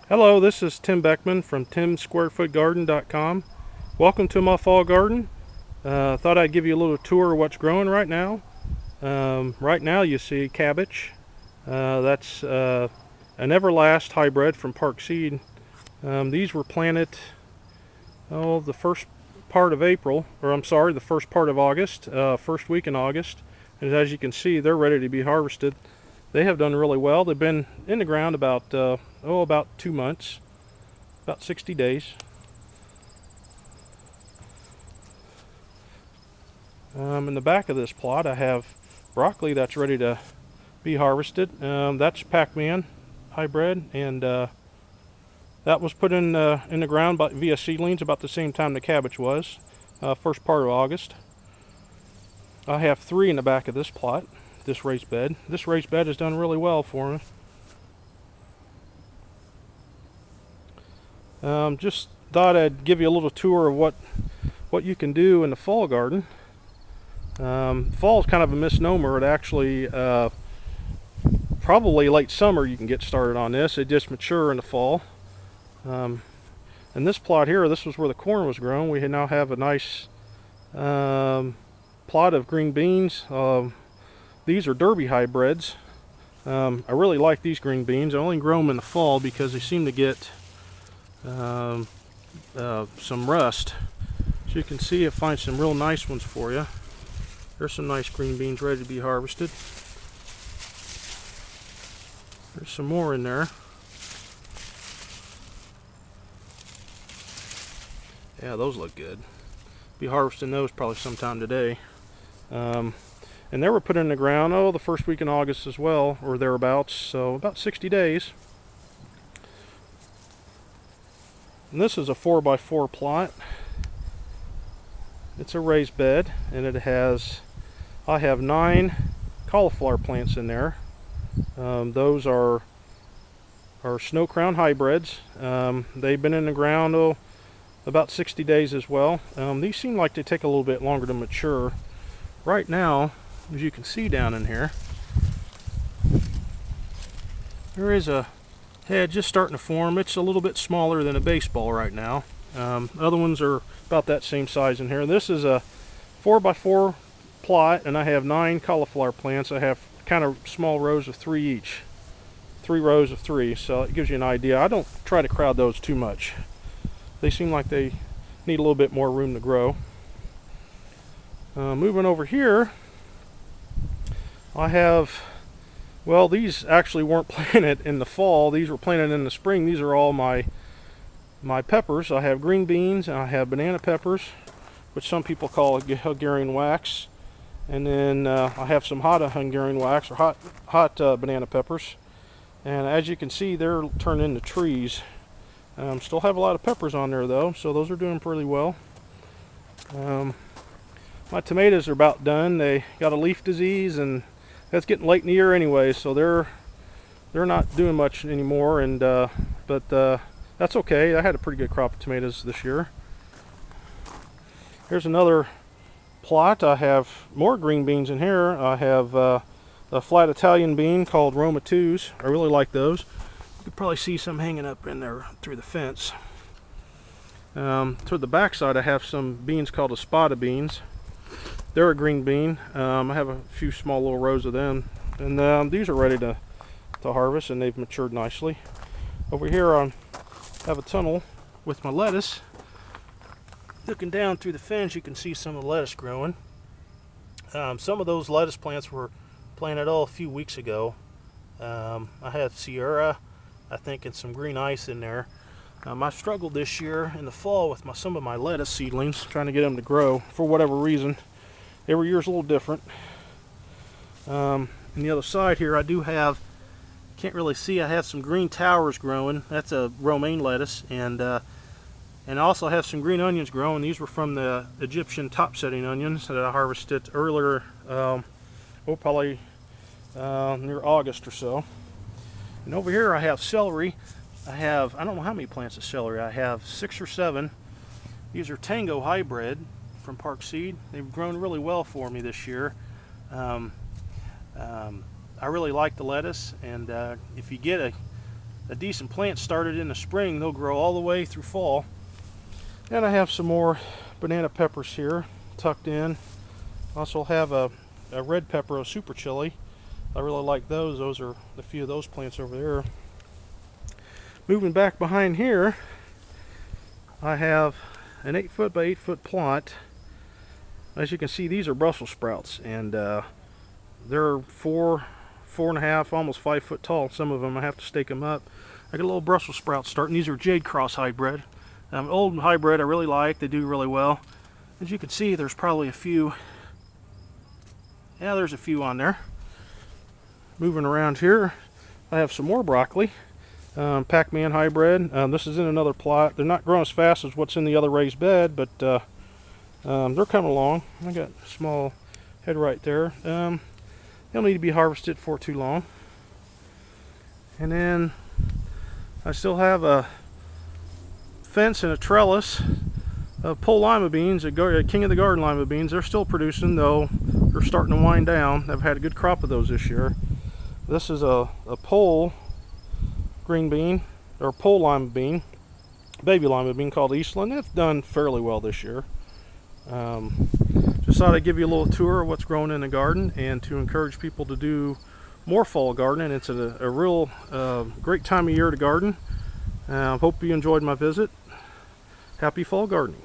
Hello, this is Tim Beckman from timsquarefootgarden.com. Welcome to my fall garden. Thought I'd give you a little tour of what's growing right now. Right now you see cabbage. That's an Everlast hybrid from Park Seed. These were planted the first part of April, or I'm sorry, the first part of August, first week in August. And as you can see, they're ready to be harvested. They have done really well. They've been in the ground about 2 months, about 60 days. In the back of this plot, I have broccoli that's ready to be harvested. That's Pac-Man hybrid, and that was put in the ground via seedlings about the same time the cabbage was, first part of August. I have 3 in the back of this plot, this raised bed. This raised bed has done really well for me. Just thought I'd give you a little tour of what you can do in the fall garden. Fall is kind of a misnomer. It actually probably late summer you can get started on this. It just mature in the fall. In this plot here, this was where the corn was grown. We now have a nice plot of green beans. These are Derby hybrids. I really like these green beans. I only grow them in the fall because they seem to get some rust. So you can see I find some real nice ones for you. There's some nice green beans ready to be harvested. There's some more in there. Yeah, those look good. Be harvesting those probably sometime today. And they were put in the ground, the first week in August as well, or thereabouts, so about 60 days. And this is a 4x4 plot. It's a raised bed, and I have 9 cauliflower plants in there. Those are snow crown hybrids. They've been in the ground about 60 days as well. These seem like they take a little bit longer to mature. Right now, as you can see down in here, there is a head just starting to form. It's a little bit smaller than a baseball right now. Other ones are about that same size in here. This is a 4x4 plot, and I have 9 cauliflower plants. I have kind of small rows of 3 each. 3 rows of 3, so it gives you an idea. I don't try to crowd those too much. They seem like they need a little bit more room to grow. Moving over here, I have, well, these actually weren't planted in the fall. These were planted in the spring. These are all my peppers. I have green beans and I have banana peppers, which some people call Hungarian wax. And then I have some hot Hungarian wax, or hot banana peppers. And as you can see, they're turned into trees. Still have a lot of peppers on there though, so those are doing pretty well. My tomatoes are about done. They got a leaf disease, and that's getting late in the year anyway, so they're not doing much anymore. And but that's okay. I had a pretty good crop of tomatoes this year. Here's another plot. I have more green beans in here. I have a flat Italian bean called Roma 2s. I really like those. You could probably see some hanging up in there through the fence. Toward the back side, I have some beans called Espada beans. They're a green bean. I have a few small little rows of them, and these are ready to harvest, and they've matured nicely. Over here, I have a tunnel with my lettuce. Looking down through the fence, you can see some of the lettuce growing. Some of those lettuce plants were planted a few weeks ago. I had Sierra, I think, and some green ice in there. I struggled this year in the fall with some of my lettuce seedlings, trying to get them to grow for whatever reason. Every year's a little different. On the other side here, I do have, can't really see, I have some green towers growing. That's a romaine lettuce, and I also have some green onions growing. These were from the Egyptian top-setting onions that I harvested earlier, probably near August or so. And over here I have celery. I don't know how many plants of celery. I have 6 or 7. These are Tango hybrid from Park Seed. They've grown really well for me this year. I really like the lettuce, and if you get a decent plant started in the spring, they'll grow all the way through fall. And I have some more banana peppers here tucked in. Also have a red pepper, a super chili. I really like those. Those are a few of those plants over there. Moving back behind here, I have an 8-foot by 8-foot plot. As you can see, these are Brussels sprouts, and they're 4.5, almost 5 foot tall. Some of them I have to stake them up. I got a little Brussels sprout starting. These are Jade Cross hybrid. Old hybrid I really like. They do really well. As you can see, there's probably a few. Yeah, there's a few on there. Moving around here, I have some more broccoli. Pac-Man hybrid. This is in another plot. They're not growing as fast as what's in the other raised bed, but they're coming along. I got a small head right there. They'll need to be harvested for too long. And then I still have a fence and a trellis of pole lima beans, a King of the Garden lima beans. They're still producing, though they're starting to wind down. I've had a good crop of those this year. This is a pole green bean, or pole lima bean, baby lima bean called Eastland. They've done fairly well this year. Just thought I'd give you a little tour of what's growing in the garden, and to encourage people to do more fall gardening. It's a real great time of year to garden. Hope you enjoyed my visit. Happy fall gardening.